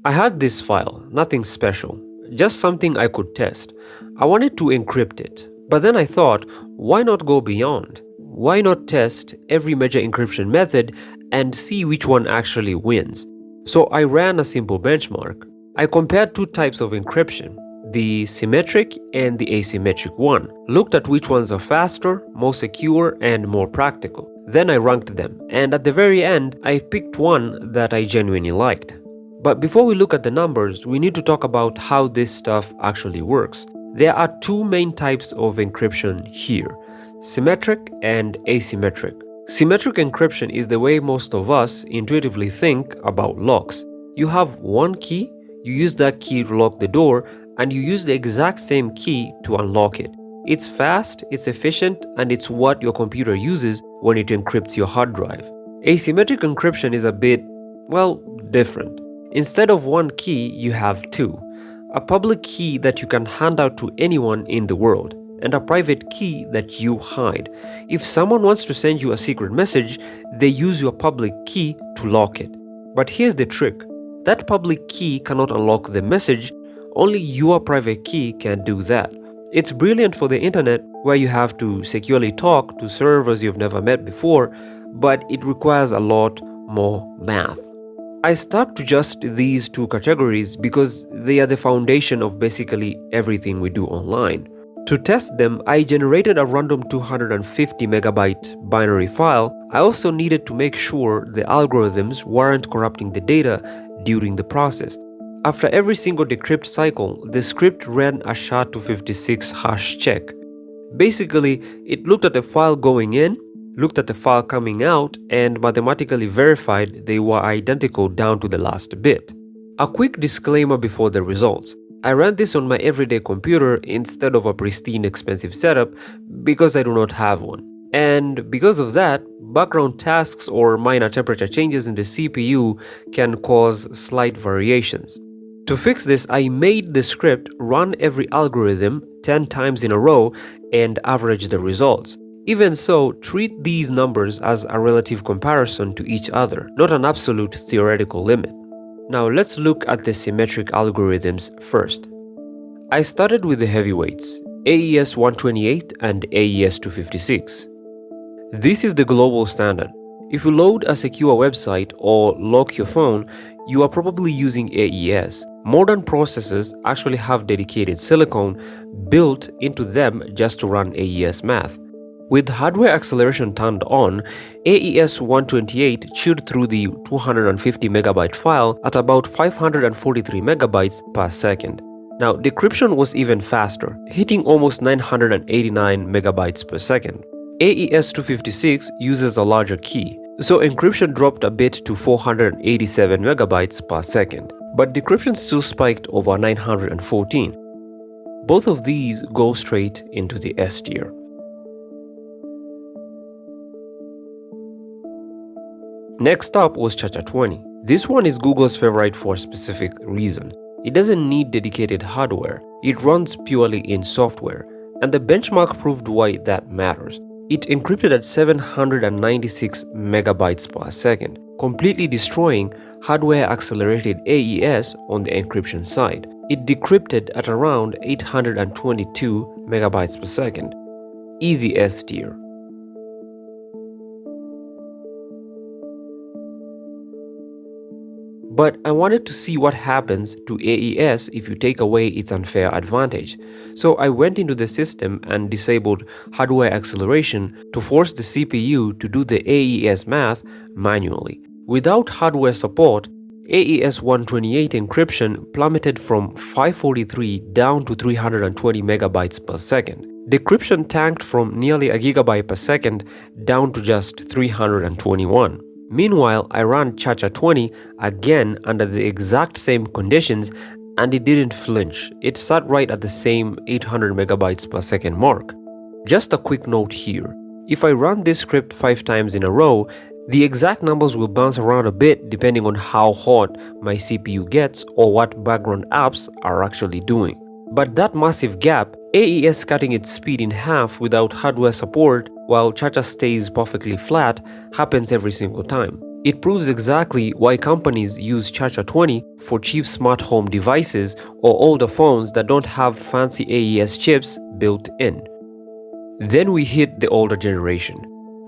I had this file, nothing special, just something I could test. I wanted to encrypt it, but then I thought, why not go beyond? Why not test every major encryption method and see which one actually wins? So I ran a simple benchmark. I compared two types of encryption, the symmetric and the asymmetric one, looked at which ones are faster, more secure, and more practical. Then I ranked them, and at the very end, I picked one that I genuinely liked. But before we look at the numbers, we need to talk about how this stuff actually works. There are two main types of encryption here, symmetric and asymmetric. Symmetric encryption is the way most of us intuitively think about locks. You have one key, you use that key to lock the door, and you use the exact same key to unlock it. It's fast, it's efficient, and it's what your computer uses when it encrypts your hard drive. Asymmetric encryption is a bit, well, different. Instead of one key, you have two. A public key that you can hand out to anyone in the world, and a private key that you hide. If someone wants to send you a secret message, they use your public key to lock it. But here's the trick. That public key cannot unlock the message, only your private key can do that. It's brilliant for the internet where you have to securely talk to servers you've never met before, but it requires a lot more math. I stuck to just these two categories because they are the foundation of basically everything we do online. To test them, I generated a random 250 megabyte binary file. I also needed to make sure the algorithms weren't corrupting the data during the process. After every single decrypt cycle, the script ran a SHA-256 hash check. Basically, it looked at the file going in, looked at the file coming out, and mathematically verified they were identical down to the last bit. A quick disclaimer before the results. I ran this on my everyday computer instead of a pristine expensive setup because I do not have one. And because of that, background tasks or minor temperature changes in the CPU can cause slight variations. To fix this, I made the script run every algorithm 10 times in a row and average the results. Even so, treat these numbers as a relative comparison to each other, not an absolute theoretical limit. Now let's look at the symmetric algorithms first. I started with the heavyweights, AES 128 and AES 256. This is the global standard. If you load a secure website or lock your phone, you are probably using AES. Modern processors actually have dedicated silicon built into them just to run AES math. With hardware acceleration turned on, AES 128 chewed through the 250 megabyte file at about 543 megabytes per second. Now, decryption was even faster, hitting almost 989 megabytes per second. AES 256 uses a larger key, so encryption dropped a bit to 487 megabytes per second, but decryption still spiked over 914. Both of these go straight into the S tier. Next up was ChaCha20. This one is Google's favorite for a specific reason. It doesn't need dedicated hardware, it runs purely in software, and the benchmark proved why that matters. It encrypted at 796 megabytes per second, completely destroying hardware-accelerated AES on the encryption side. It decrypted at around 822 megabytes per second. Easy S tier. But I wanted to see what happens to AES if you take away its unfair advantage. So I went into the system and disabled hardware acceleration to force the CPU to do the AES math manually. Without hardware support, AES 128 encryption plummeted from 543 down to 320 megabytes per second. Decryption tanked from nearly a gigabyte per second down to just 321. Meanwhile, I ran ChaCha20 again under the exact same conditions and it didn't flinch. It sat right at the same 800 megabytes per second mark. Just a quick note here. If I run this script 5 times in a row, the exact numbers will bounce around a bit depending on how hot my CPU gets or what background apps are actually doing. But that massive gap, AES cutting its speed in half without hardware support while ChaCha stays perfectly flat, happens every single time. It proves exactly why companies use ChaCha20 for cheap smart home devices or older phones that don't have fancy AES chips built in. Then we hit the older generation.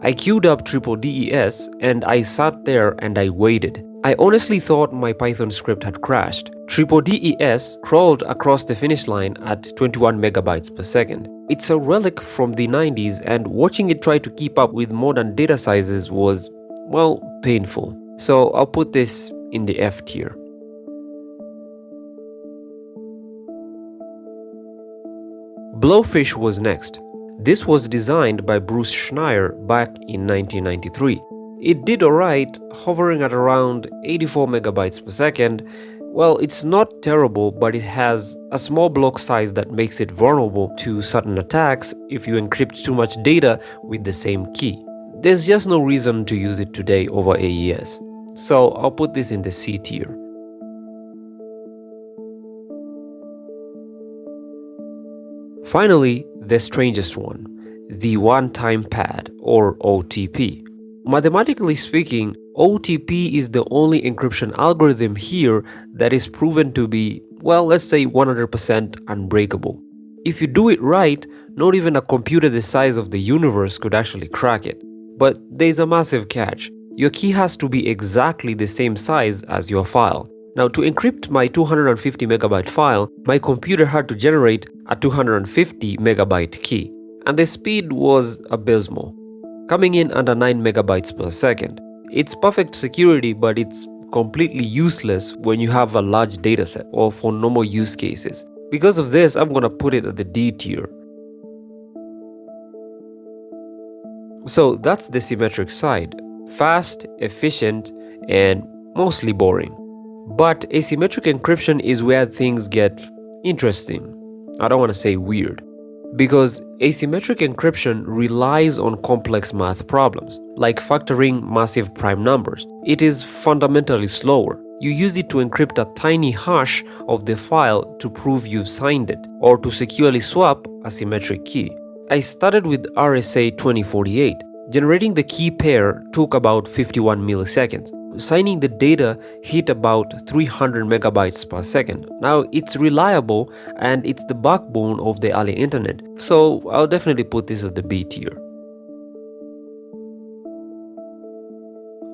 I queued up triple DES and I sat there and I waited. I honestly thought my Python script had crashed. Triple DES crawled across the finish line at 21 megabytes per second. It's a relic from the 90s, and watching it try to keep up with modern data sizes was, well, painful. So I'll put this in the F tier. Blowfish was next. This was designed by Bruce Schneier back in 1993. It did alright, hovering at around 84 megabytes per second. Well, it's not terrible, but it has a small block size that makes it vulnerable to certain attacks if you encrypt too much data with the same key. There's just no reason to use it today over AES. So I'll put this in the C tier. Finally, the strangest one, the one-time pad, or OTP. Mathematically speaking, OTP is the only encryption algorithm here that is proven to be, well, let's say 100% unbreakable. If you do it right, not even a computer the size of the universe could actually crack it. But there's a massive catch. Your key has to be exactly the same size as your file. Now, to encrypt my 250 megabyte file, my computer had to generate a 250 megabyte key, and the speed was abysmal, coming in under 9 megabytes per second. It's perfect security, but it's completely useless when you have a large dataset or for normal use cases. Because of this, I'm gonna put it at the D tier. So that's the symmetric side. Fast, efficient, and mostly boring. But asymmetric encryption is where things get interesting. I don't want to say weird. Because asymmetric encryption relies on complex math problems, like factoring massive prime numbers. It is fundamentally slower. You use it to encrypt a tiny hash of the file to prove you've signed it, or to securely swap a symmetric key. I started with RSA 2048. Generating the key pair took about 51 milliseconds. Signing the data hit about 300 megabytes per second. Now, it's reliable and it's the backbone of the early internet, so I'll definitely put this at the B tier.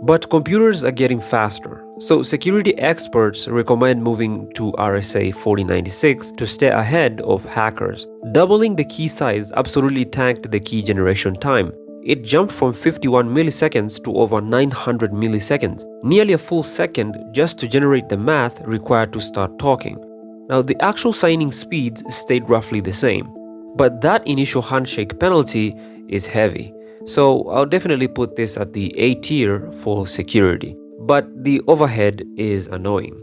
But computers are getting faster, so security experts recommend moving to RSA 4096 to stay ahead of hackers. Doubling the key size absolutely tanked the key generation time. It jumped from 51 milliseconds to over 900 milliseconds, nearly a full second just to generate the math required to start talking. Now, the actual signing speeds stayed roughly the same, but that initial handshake penalty is heavy. So I'll definitely put this at the A tier for security, but the overhead is annoying.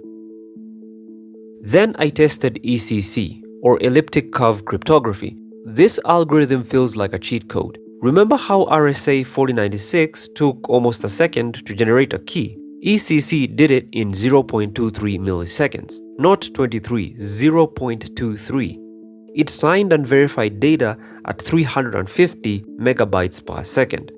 Then I tested ECC, or Elliptic Curve Cryptography. This algorithm feels like a cheat code. Remember how RSA 4096 took almost a second to generate a key? ECC did it in 0.23 milliseconds, not 23, 0.23. It signed and verified data at 350 megabytes per second.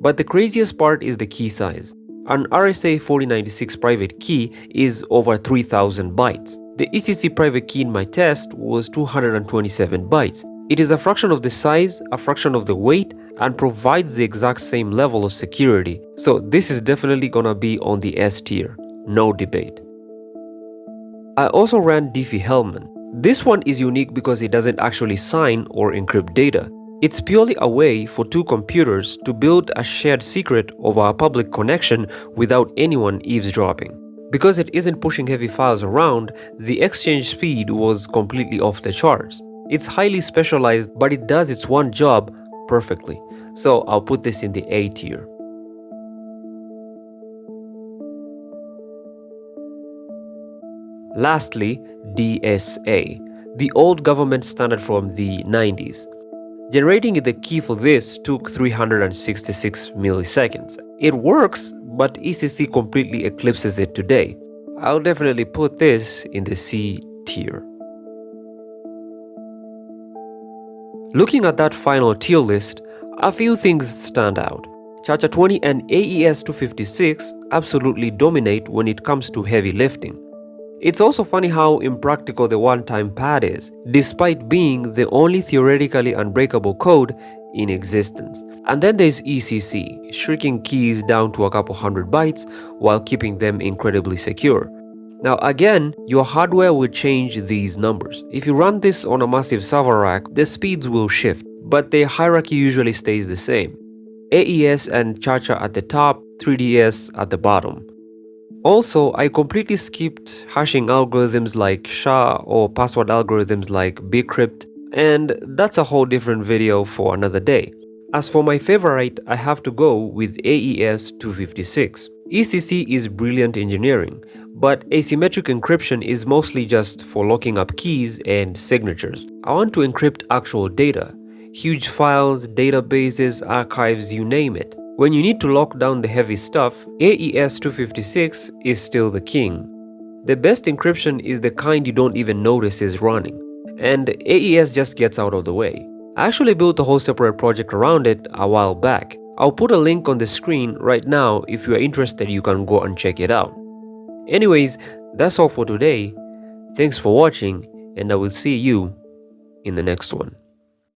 But the craziest part is the key size. An RSA 4096 private key is over 3000 bytes. The ECC private key in my test was 227 bytes. It is a fraction of the size, a fraction of the weight, and provides the exact same level of security. So this is definitely gonna be on the S tier, no debate. I also ran Diffie-Hellman. This one is unique because it doesn't actually sign or encrypt data. It's purely a way for two computers to build a shared secret over a public connection without anyone eavesdropping. Because it isn't pushing heavy files around, the exchange speed was completely off the charts. It's highly specialized, but it does its one job perfectly. So I'll put this in the A tier. Lastly, DSA, the old government standard from the 90s. Generating the key for this took 366 milliseconds. It works, but ECC completely eclipses it today. I'll definitely put this in the C tier. Looking at that final tier list, a few things stand out. ChaCha20 and AES 256 absolutely dominate when it comes to heavy lifting. It's also funny how impractical the one-time pad is, despite being the only theoretically unbreakable code in existence. And then there's ECC, shrinking keys down to a couple hundred bytes while keeping them incredibly secure. Now again, your hardware will change these numbers. If you run this on a massive server rack, the speeds will shift, but the hierarchy usually stays the same. AES and ChaCha at the top, 3DS at the bottom. Also, I completely skipped hashing algorithms like SHA or password algorithms like bcrypt, and that's a whole different video for another day. As for my favorite, I have to go with AES 256. ECC is brilliant engineering, but asymmetric encryption is mostly just for locking up keys and signatures. I want to encrypt actual data, huge files, databases, archives, you name it. When you need to lock down the heavy stuff, AES 256 is still the king. The best encryption is the kind you don't even notice is running, and AES just gets out of the way. I actually built a whole separate project around it a while back. I'll put a link on the screen right now. If you are interested, you can go and check it out. Anyways, that's all for today. Thanks for watching, and I will see you in the next one.